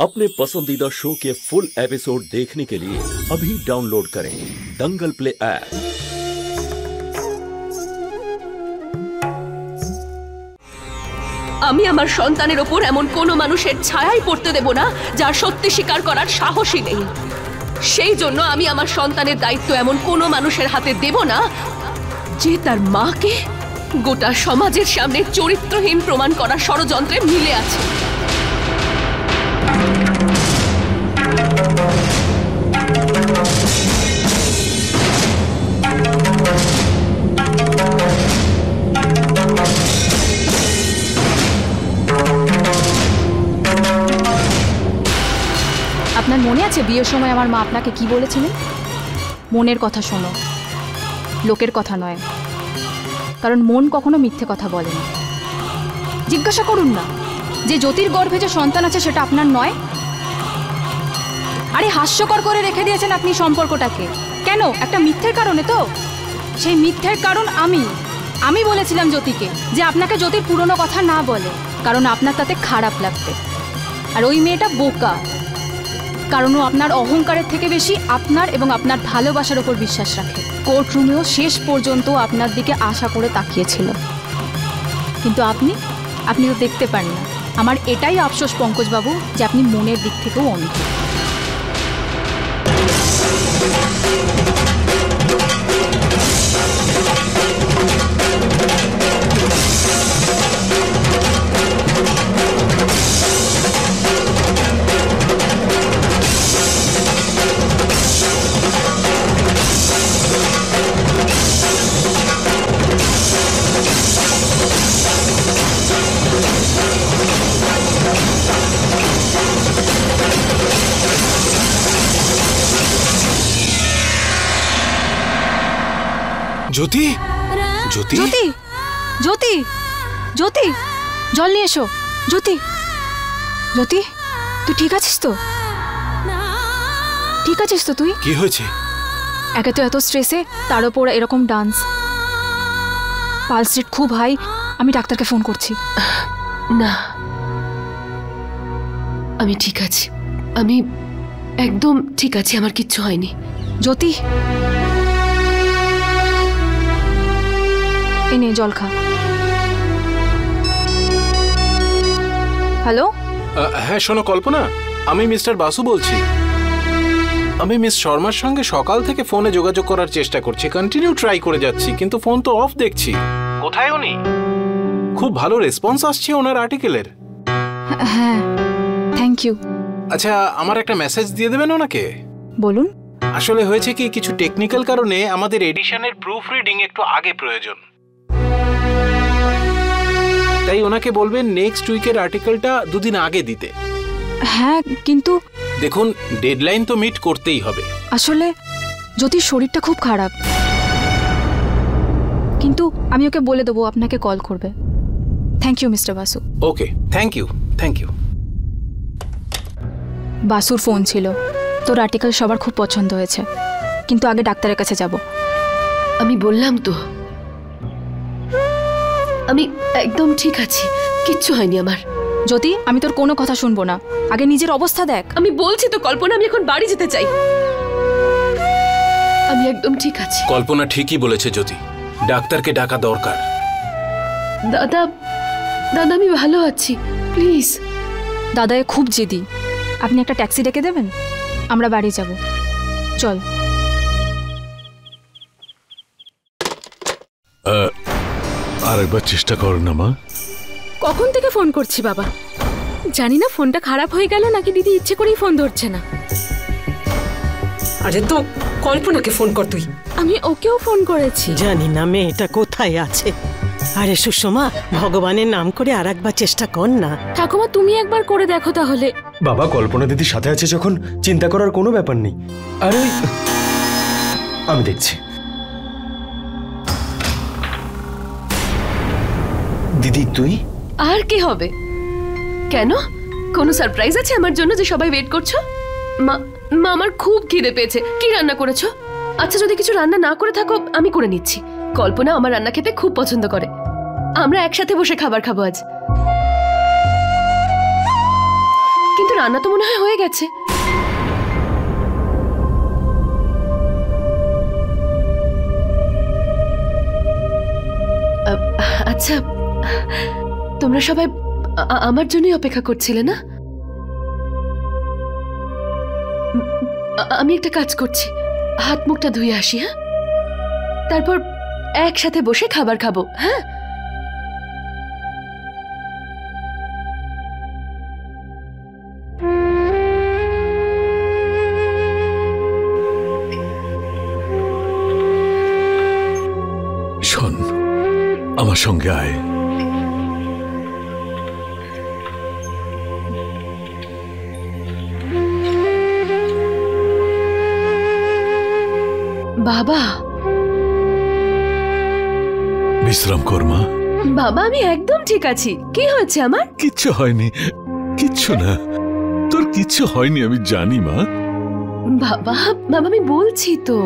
अपने पसंदीदा शो के फुल एपिसोड देखने के लिए अभी डाउनलोड करें दंगल प्ले ऐप। আমি আমার সন্তানের উপর এমন কোনো মানুষের ছায়াই পড়তে দেব না যার সত্যি স্বীকার করার সাহসই নেই। সেই জন্য আমি আমার সন্তানের দায়িত্ব এমন কোনো মানুষের হাতে দেব না যে তার মাকে গোটা সমাজের সামনে চরিত্রহীন প্রমাণ করার ষড়যন্ত্রে মিলে আছে। আপনার মনে আছে বিয়ের সময় আমার মা আপনাকে কি বলেছিলেন? মনের কথা শোনো, লোকের কথা নয়, কারণ মন কখনো মিথ্যে কথা বলে না। জিজ্ঞাসা করুন না যে জ্যোতির গর্ভে যে সন্তান আছে সেটা আপনার নয়। আরে হাস্যকর করে রেখে দিয়েছেন আপনি সম্পর্কটাকে। কেন? একটা মিথ্যের কারণে তো। সেই মিথ্যের কারণ আমি বলেছিলাম জ্যোতিকে যে আপনাকে জ্যোতির পুরনো কথা না বলে, কারণ আপনার তাতে খারাপ লাগবে। আর ওই মেয়েটা বোকা, কারণ ও আপনার অহংকারের থেকে বেশি আপনার এবং আপনার ভালোবাসার উপর বিশ্বাস রাখে। কোর্ট রুমেও শেষ পর্যন্ত আপনার দিকে আশা করে তাকিয়েছিল, কিন্তু আপনি তো দেখতে পান না। আমার এটাই আফসোস পঙ্কজবাবু যে আপনি মনের দিক থেকেও অন্ধ। জ্যোতি, জ্যোতি, জ্যোতি, জ্যোতি, জ্যোতি, জল নিয়ে এসো। জ্যোতি, জ্যোতি, তুই ঠিক আছিস তো? ঠিক আছিস তো তুই? কি হয়েছে? একে তো এত স্ট্রেসে, তার উপর এরকম ডান্স, পালস রেট খুব হাই। আমি ডাক্তারকে ফোন করছি। না, আমি ঠিক আছি, আমি একদম ঠিক আছি, আমার কিচ্ছু হয়নি। জ্যোতি, এনে জল খা। হ্যালো, হ্যাঁ শোনো কল্পনা, আমি মিস্টার বাসু বলছি। আমি মিস শর্মার সঙ্গে সকাল থেকে ফোনে যোগাযোগ করার চেষ্টা করছি, কন্টিনিউ ট্রাই করে যাচ্ছি, কিন্তু ফোন তো অফ দেখছি। কোথায় উনি? খুব ভালো রেসপন্স আসছে ওনার আর্টিকেলের। হ্যাঁ, থ্যাংক ইউ। আচ্ছা, আমার একটা মেসেজ দিয়ে দেবেন ওনাকে। বলুন। আসলে হয়েছে কি, কিছু টেকনিক্যাল কারণে আমাদের এডিশনের প্রুফ রিডিং একটু আগে প্রয়োজন, তাই ওনাকে বলবেন নেক্সট উইকের আর্টিকেলটা দুদিন আগে দিতে। হ্যাঁ, কিন্তু দেখুন, ডেডলাইন তো মিট করতেই হবে। আসলে জ্যোতির শরীরটা খুব খারাপ, কিন্তু আমি ওকে বলে দেবো আপনাকে কল করবে। Thank you mister Basu. Okay, thank you, thank you. বাসুর ফোন ছিল। তোর আর্টিকেল সবার খুব পছন্দ হয়েছে, কিন্তু আগে ডাক্তারের কাছে যাব। আমি বললাম তো, আমি একদম ঠিক আছি, কিচ্ছু হয়নি আমার। জ্যোতি, আমি তোর কোনো কথা শুনবো না, আগে নিজের অবস্থা দেখ। আমি বলছি তো কল্পনা, আমি এখন বাড়ি যেতে চাই। আমি একদম ঠিক আছি। কল্পনা ঠিকই বলেছে জ্যোতি, ডাক্তারকে ডাকা দরকার। দাদা, দাদা আমি ভালো আছি, প্লিজ। দাদা খুব জেদি, আপনি একটা ট্যাক্সি ডেকে দেবেন, আমরা বাড়ি যাব। চল। আরেকবার চেষ্টা কর না মা। কখন থেকে ফোন করছি বাবা, জানি না ফোনটা খারাপ হয়ে গেল নাকি দিদি ইচ্ছে করেই ফোন ধরছে না। আরে তো কল্পনাকে ফোন কর তুই। আমি ওকেও ফোন করেছি। জানি না মেয়েটা কোথায় আছে। আরে সুষমা, ভগবানের নাম করে আর একবার চেষ্টা কর না। ঠাকুমা, তুমি একবার করে দেখো তাহলে। বাবা, কল্পনা দিদি সাথে আছে যখন চিন্তা করার কোনো ব্যাপার নেই। আরে আমি দেখছি। দিদি তুই? আর কি হবে? কেন, কোনো সারপ্রাইজ আছে আমার জন্য যে সবাই ওয়েট করছো? মা, আমার খুব খিদে পেয়েছে। কি রান্না করেছো? আচ্ছা, যদি কিছু রান্না না করে থাকো আমি করে নিচ্ছি। কল্পনা আমার রান্না খেতে খুব পছন্দ করে, আমরা একসাথে বসে খাবার খাবো আজ। কিন্তু রান্না তো মনে হয় হয়ে গেছে। আচ্ছা, তোমরা সবাই আমার জন্যই অপেক্ষা করছিলে না? আমি একটা কাজ করছি, হাত মুখটা ধুয়ে আসি, হ্যাঁ? তারপর একসাথে বসে খাবার খাবো, হ্যাঁ? শোন, আমার সঙ্গে আয়। বাবা, বিশ্রাম কর মা। বাবা আমি একদম ঠিক আছি। কি হয়েছে আমার? কিচ্ছু হয়নি, কিচ্ছু না, তোর কিচ্ছু হয়নি, আমি জানি মা। বাবা, বাবা আমি বলছি তো।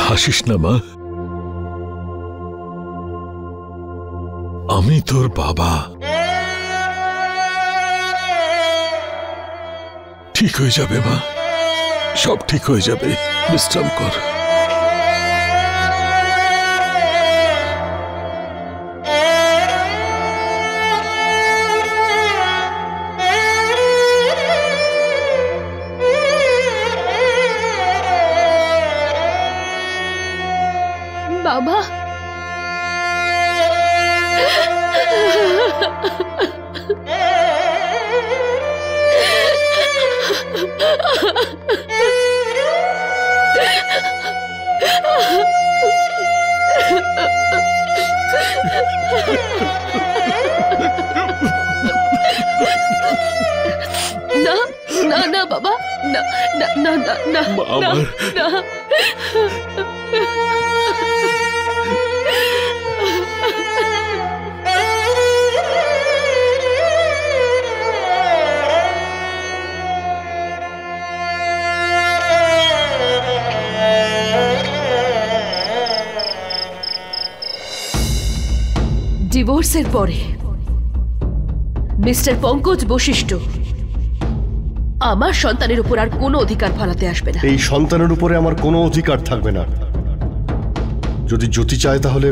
হাসিস না মা, আমি তোর বাবা। ঠিক হয়ে যাবে মা, সব ঠিক হয়ে যাবে, বিশ্রাম কর। বাবা, না না না বাবা, না না না না না না। ডিভোর্সের পরে মিস্টার পঙ্কজ বশিষ্ঠ আমার সন্তানের উপর আর কোনো অধিকার ফলাতে আসবে না। এই সন্তানের উপরে আমার কোনো অধিকার থাকবে না। যদি জ্যোতি চায় তাহলে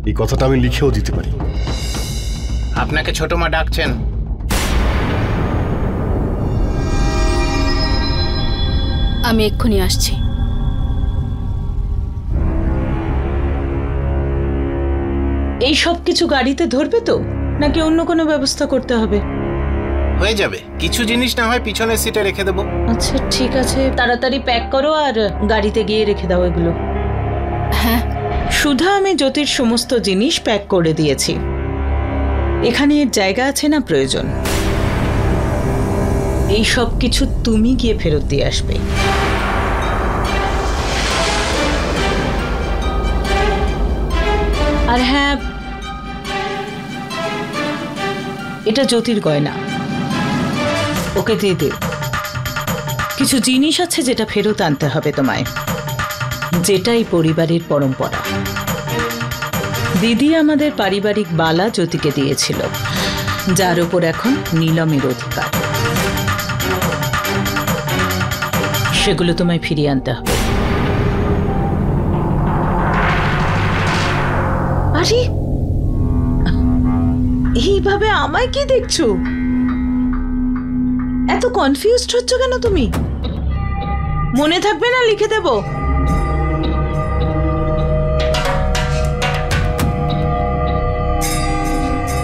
এই কথাটা আমি লিখেও দিতে পারি। আপনাকে ছোট মা ডাকছেন। আমি এক্ষুনি আসছি। এই সব কিছু গাড়িতে ধরবে তো, নাকি অন্য কোনো ব্যবস্থা করতে হবে? হয়ে যাবে, কিছু জিনিস না হয় পিছনের সিটে রেখে দেবো। আচ্ছা ঠিক আছে, তাড়াতাড়ি প্যাক করো আর গাড়িতে গিয়ে রেখে দাও এগুলো। হ্যাঁ, সুধা, আমি জ্যোতির সমস্ত জিনিস প্যাক করে দিয়েছি। এখানে এর জায়গা আছে না প্রয়োজন। এই সব কিছু তুমি গিয়ে ফেরত দিয়ে আসবে। আর হ্যাঁ, এটা জ্যোতির গয়না, ওকে দিয়ে দে। কিছু জিনিস আছে যেটা ফেরত আনতে হবে তোমায়, যেটাই পরিবারের পরম্পরা। দিদি আমাদের পারিবারিক বালা জ্যোতিকে দিয়েছিল, যার উপর এখন নীলমের অধিকার। সেগুলো তোমায় ফিরিয়ে আনতে হবে। আরে এইভাবে আমায় কি দেখছো? এত কনফিউজড হচ্ছ কেন তুমি? মনে থাকবে না, লিখে দেব।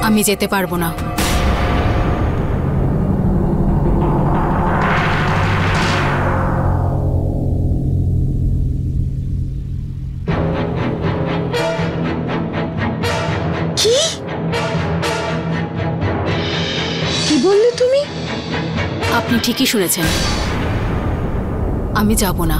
আমি যেতে পারবো না। কি বললে তুমি? আপনি ঠিকই শুনেছেন, আমি যাব না।